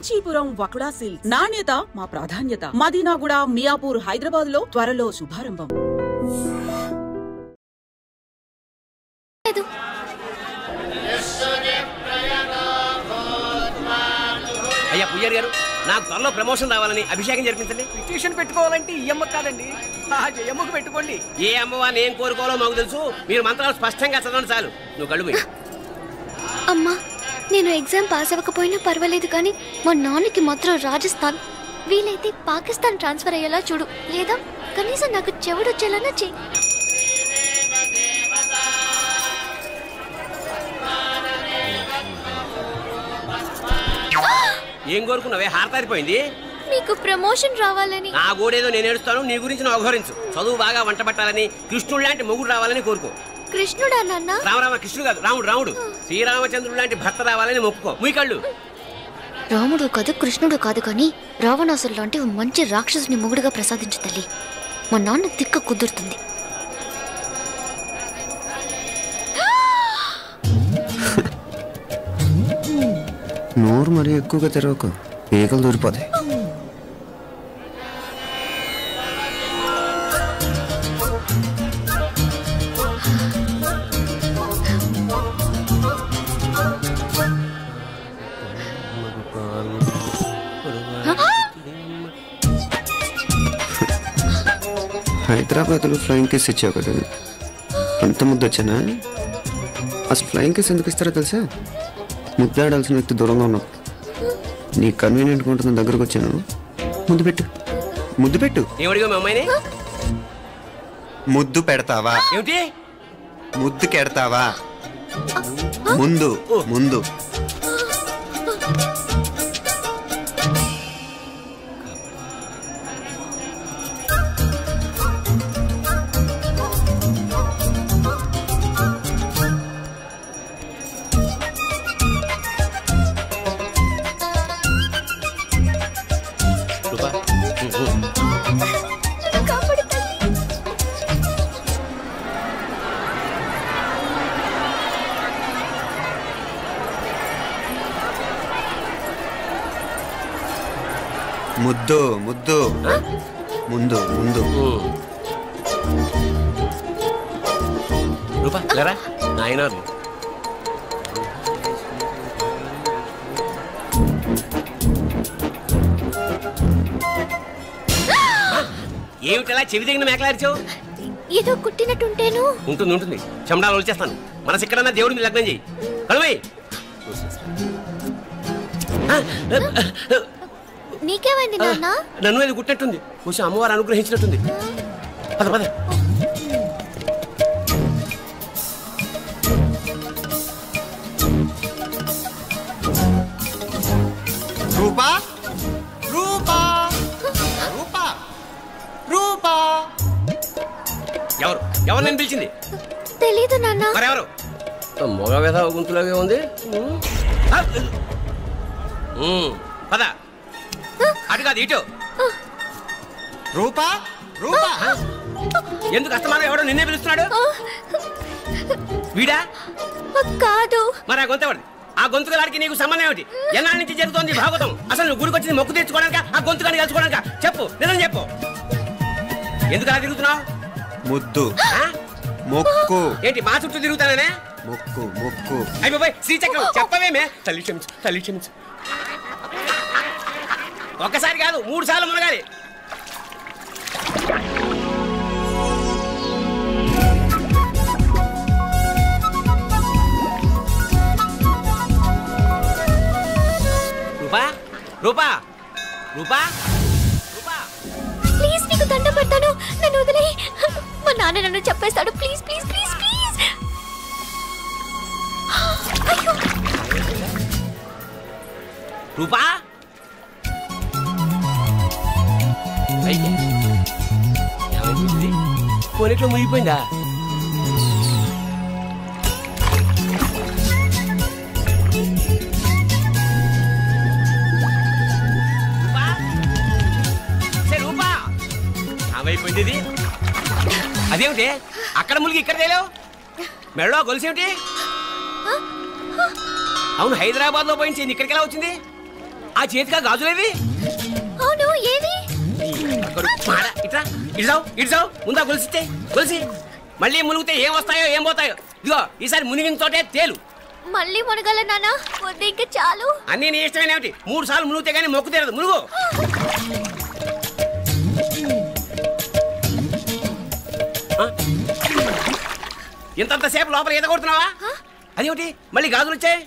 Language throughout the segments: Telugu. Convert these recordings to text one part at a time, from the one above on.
కాంచీపురం వకుడా సిల్క్స్ నాణ్యత మా ప్రాధాన్యత. మదీనాగూడ, మియాపూర్, హైదరాబాద్ లో త్వరలో శుభారంభం. అయ్యా పుయ్యారు గారు, నాకు త్వరలో ప్రమోషన్ రావాలని అభిషేకం జరిపించండి. పిటిషన్ పెట్టుకోవాలంటే ఈ అమ్మ కాదండి, ఆ జయమ్మకు పెట్టుకోండి. ఏ అమ్మవా నేను కోరుకోవాలో మాకు తెలుసు. మీరు మంత్రాలు స్పష్టంగా చదవండి చాలు. నువ్వు కళ్ళు పోయి. అమ్మా, నేను ఎగ్జామ్ పాస్ అవ్వకపోయినా పర్వాలేదు, కానీ మా నాన్నకి మాత్రం రాజస్థాన్, వీలైతే పాకిస్తాన్ ట్రాన్స్ఫర్ అయ్యేలా చూడు. లేదా కనీసం నాకు చెవుడొచ్చేలానా చెయ్యి. ఏం కోరుకున్నావే? హారతారిపోయింది. మీకు ప్రమోషన్ రావాలని. నా గోడేదో నేను ఏడుస్తాను, నీ గురించి నువ్వు అవహరించు. చదువు బాగా వంట పట్టాలని, కృష్ణుడు లాంటి మొగుడు రావాలని కోరుకో. కృష్ణుడా నాన్న? రామరామ, కృష్ణుడు కాదు, రాముడు. రాముడు శ్రీరామచంద్రుడు లాంటి భర్త రావాలని మొక్కుకో. ముయ్యి కళ్ళు. రాముడు కాదు, కృష్ణుడు కాదు, కానీ రావణాసురు లాంటి మంచి రాక్షసుని మొగుడుగా ప్రసాదించు తల్లి. మా నాన్న తిక్క కుదురుతుంది. నోరు మరీ ఎక్కువగా తెరవకు, ఈకలు దూరిపోతాయి. హైదరాబాద్లో ఫ్లయింగ్ కేస్ ఇచ్చావు కదా, ఎంత ముద్దు వచ్చానా? అసలు ఫ్లయింగ్ కేస్ ఎందుకు ఇస్తారో తెలుసా? ముద్దాడాల్సిన వ్యక్తి దూరంగా ఉన్నావు. నీ కన్వీనియంట్గా ఉంటుంది, దగ్గరకు వచ్చాను. ముద్దు పెట్టు, ముద్దు పెట్టు. ఏమడిగా మా అమ్మాయిని? ముద్దు పెడతావా? ఏమిటి? ముద్దు కెడతావా? ముందు ముందు. ముద్దు ముద్దు, ముందు ముందు. రూపా లేరా నాయనారు. ఏమిటలా చెవి దగ్గర మేకలారిచావు? ఏదో కుట్టినట్టుంటేను. ఉంటుంది ఉంటుంది, చెమడాలు వచ్చేస్తాను. మనసు ఎక్కడన్నా దేవుడిని లగ్నం చేయి. కలువై. నీకేమైంది నాన్న? నన్ను అది గుట్టినట్టుంది, కొంచెం అమ్మవారు అనుగ్రహించినట్టుంది. పద పద. రూపా రూపా రూపా రూపా. ఎవరు ఎవరు నేను పిలిచింది? తెలీదు నాన్న. మరెవరు? మొగ వేద గుంతులాగే ఉంది. పద. అటు కాదు ఇటు. రూపా రూపా. ఎందుకు అస్తమానం ఎవడో నిన్నే పిలుస్తున్నాడు? వీడా కాదు. మరి ఆ గొంతు ఎవరిది? ఆ గొంతుగాడికి నీకు సంబంధం ఏమిటి? ఎన్నాళ్ళ నుంచి జరుగుతోంది భాగవతం? అసలు నువ్వు గుడికి వచ్చింది మొక్కు తీర్చుకోవడానిక, ఆ గొంతుగాడిని కలుసుకోవడానిక? చెప్పు, నిజం చెప్పు. ఎందుకు అలా తిరుగుతున్నావు? ముద్దు మొక్కు. ఏంటి మా చుట్టూ తిరుగుతానే? మొక్కు మొక్కు. అయిపోయి శ్రీచక్రం చెప్పవేమే? తల్లి క్షమించు, తల్లి క్షమించు. ఒక్కసారి కాదు 3 సార్లు మునగాలి. రూపా రూపా రూపా రూపా, ప్లీజ్ నీకు దండ పెడతాను, నన్ను వదిలే. మా నాన్న నన్ను చెప్పేస్తాడు. Please please please please. Roopa పోనీట్లో మునిగిపోయిందా? రూపా ఏమైపోయింది ఇది? అదేమిటి అక్కడ మునిగి ఇక్కడ తేలేవు? మెడలో గొలుసేమిటి? అవును, హైదరాబాద్ లో పోయించింది, ఇక్కడికి ఎలా వచ్చింది? ఆ చేతిగా గాజులేవి అవును ఏవి ఇట్రా ఇడ్సావు ముందా గొలిసితే గొలిసి మళ్ళీ మునిగితే ఏం వస్తాయో ఏం పోతాయో. ఇదిగో ఈసారి మునిగిన చోటే తేలు. మళ్ళీ మునగల నాన్న వద్దు ఇంకా చాలు. అన్నీ నీ ఇష్టమైన ఏమిటి? 3 సార్లు మునిగితే గానీ మొక్కు తీరదు. మునుగు. ఇంతంతసేపు లోపల ఈత కొడుతున్నావా? అదేమిటి మళ్ళీ గాజులు వచ్చాయి?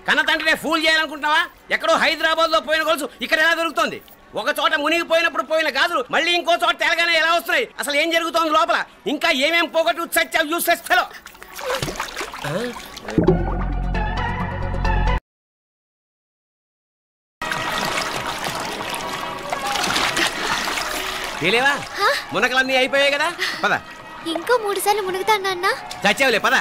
కన్న తండ్రినే ఫూల్ చేయాలనుకుంటున్నావా? ఎక్కడో హైదరాబాద్ లో పోయిన గొలుసు ఇక్కడ ఎలా దొరుకుతుంది? ఒక చోట మునిగిపోయినప్పుడు పోయిన గాజులు మళ్ళీ ఇంకో చోట తేలగానే ఎలా వస్తున్నాయి? అసలు ఏం జరుగుతోంది లోపల? ఇంకా ఏమేం పోగొట్టు చచ్చావు యూస్లెస్ ఫెలో. తెలియవా? మునకలన్నీ అయిపోయాయి కదా, పద. ఇంకో 3 సార్లు మునుగుతాను నాన్న. చచ్చావులే, పద.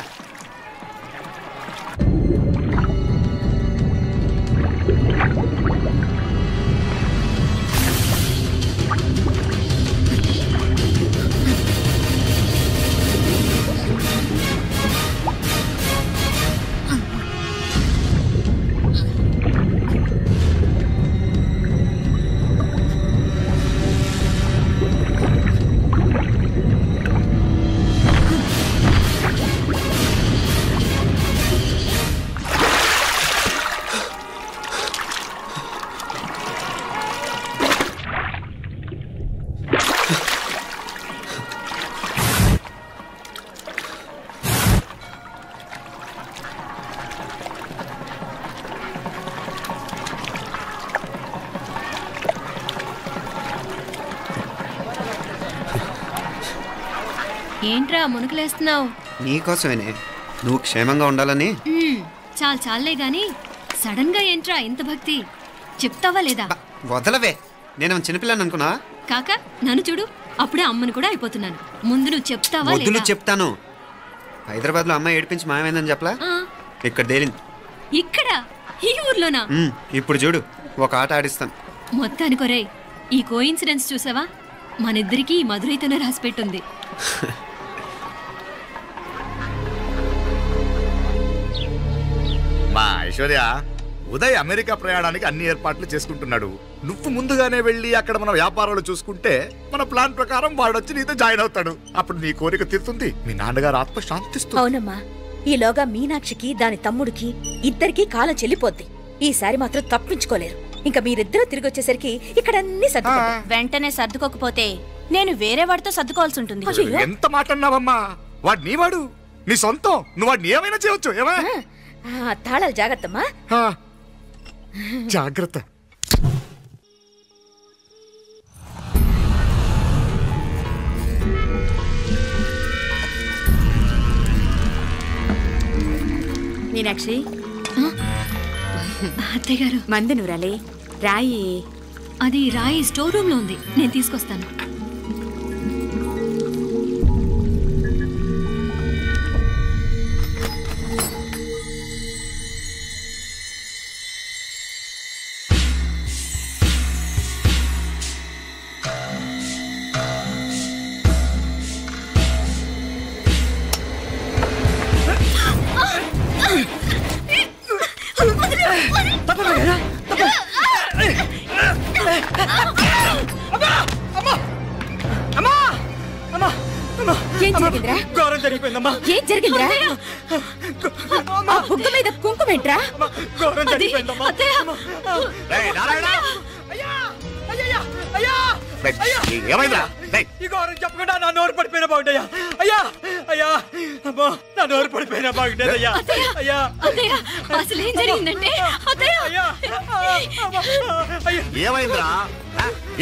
ఏంట్రా మునుకులేస్తున్నావు? నీకోసమేనే, నువ్వు క్షేమంగా ఉండాలని. చాలే గాని సడన్ గా ఏంట్రా ఇంత భక్తి? చెప్తావా లేదా? వదలవే, నేను చిన్నపిల్లని అనుకున్నా. కాక నన్ను చూడు, అప్పుడే అమ్మని కూడా అయిపోతున్నాను. ముందు నువ్వు చెప్తావా వద్దు, లేదా? చెప్తాను. హైదరాబాద్ లో అమ్మాయి ఏడిపించి మాయమైందని చెప్పలా, ఇక్కడ తేలింది. ఇక్కడ ఈ ఊర్లోనా? ఇప్పుడు చూడు, ఒక ఆట ఆడిస్తాను. మొత్తానికి ఒరేయ్, ఈ కోయిన్సిడెన్స్ చూసావా? మనిద్దరికి ఈ మధురైతోనే రాసిపెట్టుంది. మా ఐశ్వర్య, ఉదయ్ అమెరికా ప్రయాణానికి అన్ని ఏర్పాట్లు చేసుకుంటున్నాడు. నువ్వు ముందుగానే వెళ్ళి అక్కడ మన వ్యాపారాలు చూసుకుంటే మన ప్లాన్ ప్రకారం వాడొచ్చి నీతో జాయిన్ అవుతాడు. అప్పుడు నీ కోరిక తీరుతుంది, మీ నాన్నగారు ఆత్మ శాంతిస్తుంది. అవునమ్మా, ఈలోగా మీనాక్షికి దాని తమ్ముడికి ఇద్దరికి కాలం చెల్లిపోద్ది. ఈసారి మాత్రం తప్పించుకోలేరు. ఇంకా మీరిద్దరూ తిరిగి వచ్చేసరికి ఇక్కడ అన్ని వెంటనే సర్దుకోకపోతే నేను వేరే వాడితో సర్దుకోవాల్సి ఉంటుంది. ఎంత మాట అన్నావమ్మా? వాడు నీ వాడు, నీ సొంతం. నువ్వు వాడిని ఏమైనా చేయవచ్చు. తాళాలు జాగ్రత్తమ్మా. జాగ్రత్త. మీనాక్షి, అత్తయ్య గారు, మంది నూరాలి. రాయి అది రాయి స్టోర్ రూమ్ లో ఉంది, నేను తీసుకొస్తాను. ఏం జరిగిందిరా? ఘోరం జరిగిపోయిందమ్మా. ఏం జరిగిందిరా? బుగ్గ మీద కుంకుమేంట్రా? ఘోరం జరిగిపోయిందమ్మా. ఏమైందా? ఈ ఘోరం చెప్పకుండా నా నోరు పడిపోయినా బాగుంటాయా? అయ్యా అయ్యా, అమ్మా, నా నోరు పడిపోయినా బాగుండేదయ్యా. అయ్యా అసలు ఏం జరిగిందంటే ఏమైందిరా?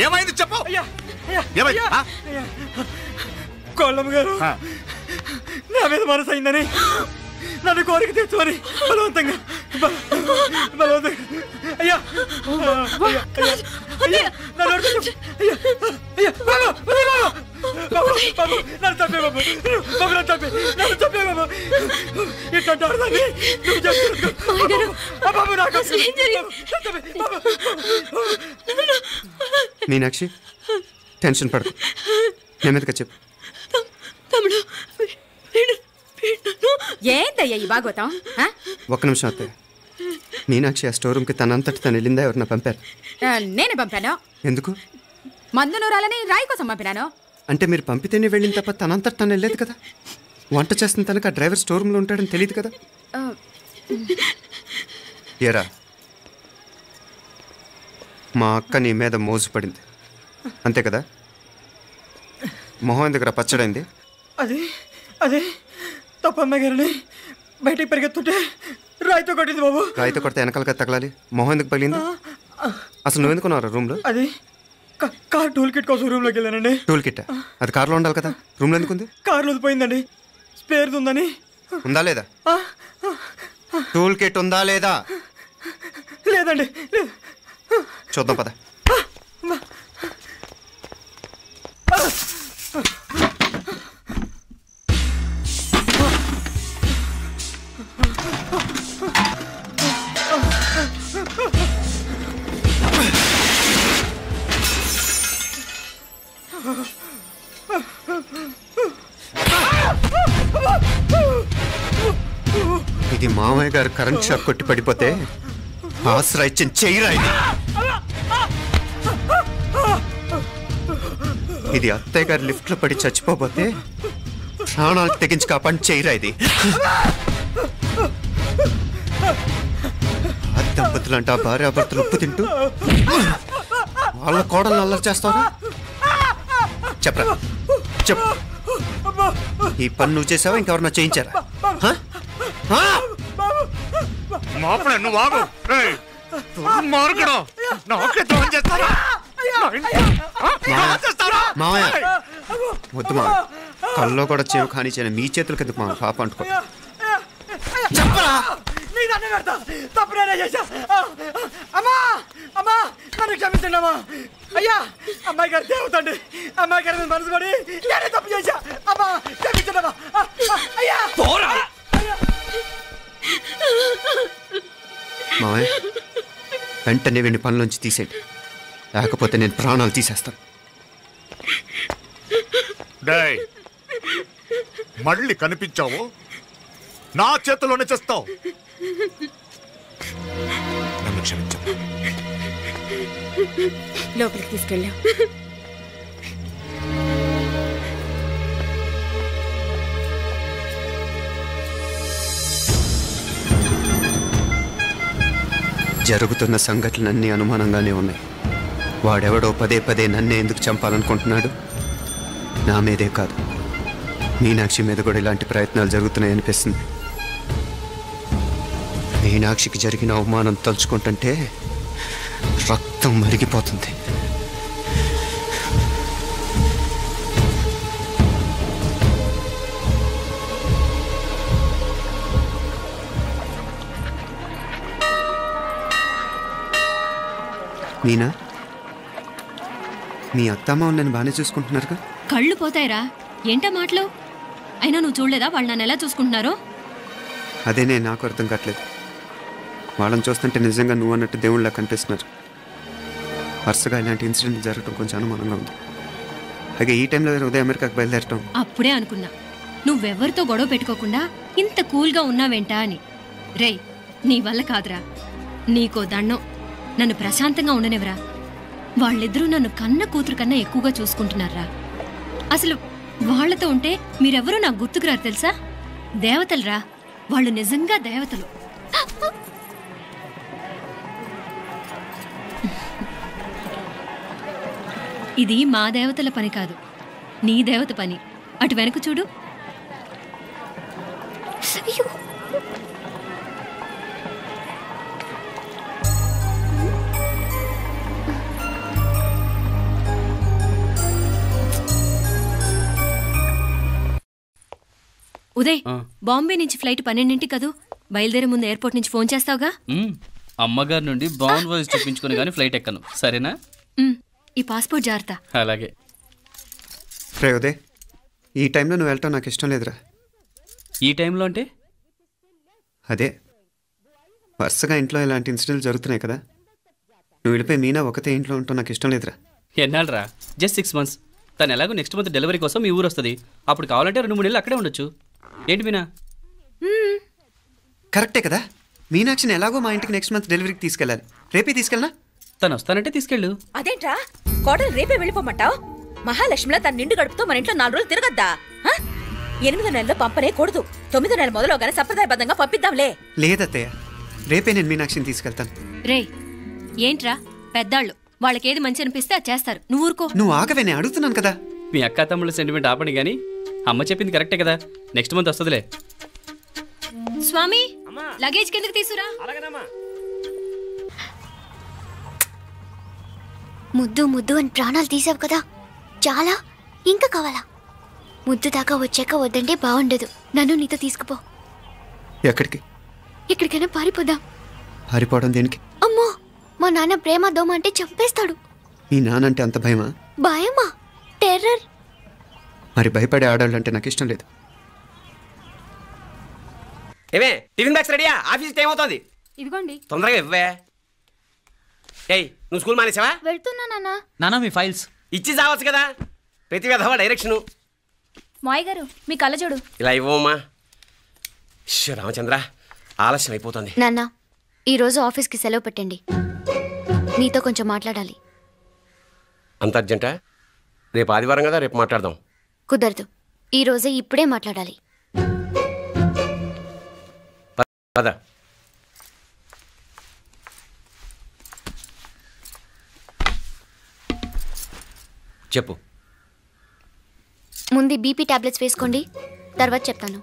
ఏమైంది చెప్పు. కోళ్ళమ్మ గారు నా మీద మనసు అయిందని నన్ను కోరిక తెచ్చుకొని బలవంతంగా అయ్యా నన్ను చంపే బాబు, నన్ను చంపే, నన్ను చంపే బాబు. ఇట్లాంటి ఆడదాన్ని నువ్వు చెప్తున్నావు బాబు. నాకు మీనాక్షి, టెన్షన్ పడకు, నెమ్మదిగా చెప్పు. తమ్ముడు, ఏందయ్యా ఈ భాగవతం? ఒక్క నిమిషం అత్తయ్య. మీనాక్షి ఆ స్టోర్ రూమ్కి తనంతటి తను వెళ్ళిందా ఎవరన్నా పంపారు? నేనే పంపాను. ఎందుకు? మందు నూరాలని రాయి కోసం పంపినాను. అంటే మీరు పంపితేనే వెళ్ళింది తప్ప తనంతటి తను వెళ్ళలేదు కదా. వంట చేస్తున్న తనకు ఆ డ్రైవర్ స్టోర్ రూమ్లో ఉంటాడని తెలియదు కదా. ఏరా, మా అక్క నీ మీద మోజు పడింది అంతే కదా? మొహం దగ్గర పచ్చడైంది. అదే తప్పమ్మ గారిని బయటికి పరిగెత్తుంటే రాయితో కొట్టింది బాబు. రాయితో కొడితే వెనకాలగా తగలాలి. మొహం ఎందుకు పగిలింది? అసలు నువ్వు ఎందుకున్నావు రూమ్లో? అది కార్ టూల్ కిట్ కోసం రూమ్లోకి వెళ్ళానండి. టూల్ కిట్ అది కార్లో ఉండాలి కదా, రూమ్లో ఎందుకు ఉంది? కార్లో పోయిందండి. స్పేర్ ఉందని. ఉందా లేదా? టూల్ కిట్ ఉందా లేదా? లేదండి. చూద్దాం పద. ఇది మామయ్య గారు కరెంట్ షాక్ కొట్టి పడిపోతే ఆసరా ఇచ్చిన చెయ్యిరా ఇది అత్తయ్య గారు లిఫ్ట్ లో పడి చచ్చిపోతే ప్రాణాలు తెగించి కాపాడి చెయ్యిరా ఇది. దంపతులంట భార్యాభర్తలు ఉప్పు తింటూ వాళ్ళ కోడలు అల్లరి చేస్తారా? చెప్పరా చెప్పు. ఈ పని నువ్వు చేసావా ఇంకెవరన్నా చేయించారా? వద్దు మా కల్లో కూడా చేవు కానీ చేయను. మీ చేతులకి ఎందుకు మా పాప అంటుకో. చెప్పరా. నన్ను క్షమించండి అమ్మా. అయ్యా, అమ్మాయి గారు దేవతండి. అమ్మాయి గారి మనసు పడి నేనే తప్పు చేశా. అమ్మా క్షమించండి అమ్మా. అయ్యా మావయ్య వెంటనే వీడిని పనిలోంచి తీసేయండి, లేకపోతే నేను ప్రాణాలు తీసేస్తాను. మళ్ళీ కనిపించావు నా చేతిలోనే చేస్తావు. నన్ను క్షమించు. లోపలికి తీసుకెళ్ళా. జరుగుతున్న సంఘటనలన్నీ అనుమానంగానే ఉన్నాయి. వాడెవడో పదే పదే నన్నే ఎందుకు చంపాలనుకుంటున్నాడు? నా మీదే కాదు, మీనాక్షి మీద కూడా ఇలాంటి ప్రయత్నాలు జరుగుతున్నాయి అనిపిస్తుంది. మీనాక్షికి జరిగిన అవమానం తలుచుకుంటుంటే రక్తం మరిగిపోతుంది. మీనా, మీ అత్తమ్మ నన్ను బాగానే చూసుకుంటున్నారుగా? కళ్ళు పోతాయిరా, ఏంటా మాటలు? అయినా నువ్వు చూడలేదా వాళ్ళు నన్ను ఎలా చూసుకుంటున్నారో? అదేనే నాకు అర్థం కావట్లేదు. వాళ్ళని చూస్తుంటే నిజంగా నువ్వు అన్నట్టు దేవుళ్ళ కనిపిస్తున్నారు. వరుసగా ఇలాంటి ఇన్సిడెంట్ జరగడం కొంచెం అనుమానంగా ఉంది. అలాగే ఈ టైంలో ఉదయం అమెరికాకు బయలుదేరటం. అప్పుడే అనుకున్నా నువ్వెవరితో గొడవ పెట్టుకోకుండా ఇంత కూల్గా ఉన్నావేంటా అని. రేయ్, నీ వల్ల కాదురా, నీకో దండం. నన్ను ప్రశాంతంగా ఉండనివరా. వాళ్ళిద్దరూ నన్ను కన్న కూతురు కన్నా ఎక్కువగా చూసుకుంటున్నారా. అసలు వాళ్లతో ఉంటే మీరెవరూ నాకు గుర్తుకురారు తెలుసా? దేవతలరా వాళ్ళు, నిజంగా దేవతలు. ఇది మా దేవతల పని కాదు, నీ దేవత పని. అటు వెనక చూడు. ఉదయ్, బాంబే నుంచి ఫ్లైట్ 12 కదూ. బయలుదేరే ముందు ఎయిర్పోర్ట్ నుంచి ఫోన్ చేస్తావుగా? అమ్మగారి నుండి బాండ్ వాయిస్ చెప్పించుకుని కానీ ఫ్లైట్ ఎక్కను, సరేనా? ఈ పాస్పోర్ట్ జాగ్రత్త. అలాగే. రే ఉదయ్, ఈ టైంలో నువ్వు వెళ్ళటం నాకు ఇష్టం లేదురా. ఈ టైంలో అంటే? అదే వరుసగా ఇంట్లో ఇలాంటి ఇన్సిడెంట్లు జరుగుతున్నాయి కదా, నువ్వు వెళ్ళిపోయి మీనా ఒకతే ఇంట్లో ఉంటావు నాకు ఇష్టం లేదురా. ఎన్నాళ్ళరా? Just 6 months. తను ఎలాగో నెక్స్ట్ మంత్ డెలివరీ కోసం మీ ఊరు వస్తుంది. అప్పుడు కావాలంటే 2-3 నెలలు అక్కడే ఉండొచ్చు. ఏంటి మీనా? కరెక్టే కదా. మీనాక్షిని ఎలాగో మా ఇంటికి నెక్స్ట్ మంత్ డెలివరీకి తీసుకెళ్ళాలి. రేపే తీసుకెళ్ళనా? తను వస్తానంటే తీసుకెళ్ళు. అదేంట్రా కోడలు రేపే వెళ్ళిపోమంటావు? మహాలక్ష్మిలా తన నిండు గడుపుతో మన ఇంట్లో 4 రోజులు తిరగద్దా? 8వ నెలలో పంపనే కూడదు. 9వ నెల మొదలుగానే సంప్రదాయబద్ధంగా పంపిద్దాంలే. లేదత్తయ్య, రేపే నేను మీనాక్షిని తీసుకెళ్తాను. రే ఏంట్రా పెద్దాళ్ళు, వాళ్ళకేది మంచి అనిపిస్తే అది చేస్తారు. నువ్వు ఊరుకో. నువ్వు ఆగవే, నేను అడుగుతున్నాను కదా. మీ అక్క తమ్ముళ్ళ సెంటిమెంట్ ఆపండి కానీ అమ్మ చెప్పింది కరెక్టే కదా. నెక్స్ట్ మంత్ వస్తుందిలే. స్వామి లగేజ్ కిందకి తీసురా. ముద్దు ముద్దు అని ప్రాణాలు తీసావు కదా, చాలా ఇంకా కావాలా? ముద్దు దాకా వచ్చాక వద్దంటే బాగుండదు. నన్ను నీతో తీసుకుపో. ఎక్కడికి? ఎక్కడికైనా పారిపోదాం. పారిపోవడం దేనికి? అమ్మో, మా నాన్న ప్రేమ దోమ అంటే చంపేస్తాడు. మీ నానంటే అంత భయమా? భయమా? టెర్రర్. మరి భయపడే ఆడాళ్ళు అంటే నాకు ఇష్టం లేదు. ఏమే టిఫిన్ బ్యాగ్స్ రెడీయా? ఆఫీస్ టైం అవుతుంది. ఇదిగోండి. తొందరగా ఇవ్వే. ఏయ్ నువ్వు స్కూల్ మానేసావా? వెళ్తున్నా నాన్న. నానా మీ ఫైల్స్ ఇచ్చి చావచ్చు కదా. ప్రతి విధవా డైరెక్షను. మాయ్ గారు మీ కళ్ళజోడు ఇలా ఇవ్వమ్మా. రామచంద్ర ఆలస్యం అయిపోతుంది. నాన్న ఈరోజు ఆఫీస్కి సెలవు పెట్టండి. నీతో కొంచెం మాట్లాడాలి. అంత అర్జెంటా? రేపు ఆదివారం కదా, రేపు మాట్లాడదాం. కుదరదు, ఈరోజే ఇప్పుడే మాట్లాడాలి. పద. చెప్పు. ముందు బీపీ టాబ్లెట్స్ వేసుకోండి, తర్వాత చెప్తాను.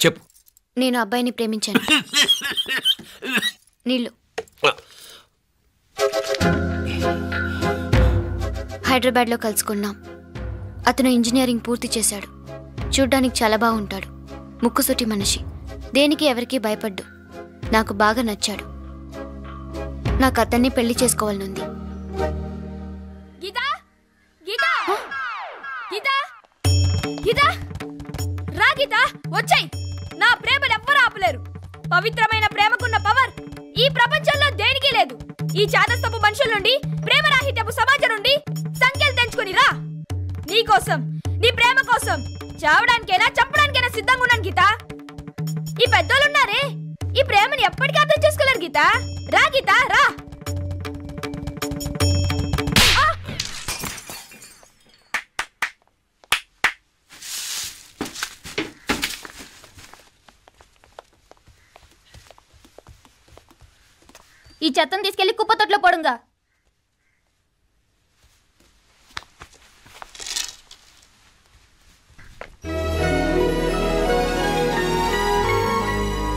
చెప్పు. నేను అబ్బాయిని ప్రేమించాను. నీళ్ళు. హైదరాబాద్లో కలుసుకున్నాం. అతను ఇంజనీరింగ్ పూర్తి చేశాడు. చూడ్డానికి చాలా బాగుంటాడు. ముక్కుసూటి మనిషి. దేనికి ఎవరికీ భయపడ్డు. నాకు బాగా నచ్చాడు. నాకు అతన్ని పెళ్లి చేసుకోవాలనుంది. గీతా గీతా గీతా గీతా రా గీతా, వచ్చాయి. నా ప్రేమను ఎవ్వరూ ఆపలేరు. పవిత్రమైన ప్రేమకున్న పవర్ ఈ ప్రపంచంలో దేనికి లేదు. ఈ చాదస్తపు మనుషుల నుండి, ప్రేమరాహిత్యపు సమాజం నుండి సంఖ్యలు తెంచుకుని రా. నీ కోసం, నీ ప్రేమ కోసం చావడానికైనా చంపడానికైనా సిద్ధంగా ఉన్నాను గీతా. ఈ పెద్దోళ్ళున్నారే, ఈ ప్రేమని ఎప్పటికీ అర్థం చేసుకోలేరు గీతా. రా గీతా రా. ఈ చెత్తను తీసుకెళ్లి కుప్పతొట్లో పడుంగా.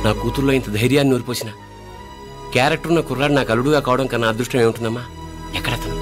నా కూతుర్లో ఇంత ధైర్యాన్ని నూరిపోసిన క్యారెక్టర్ ఉన్న కుర్రాడు నాకు అల్లుడుగా కావడం కన్నా అదృష్టం ఏముంటుందమ్మా? ఎక్కడతను?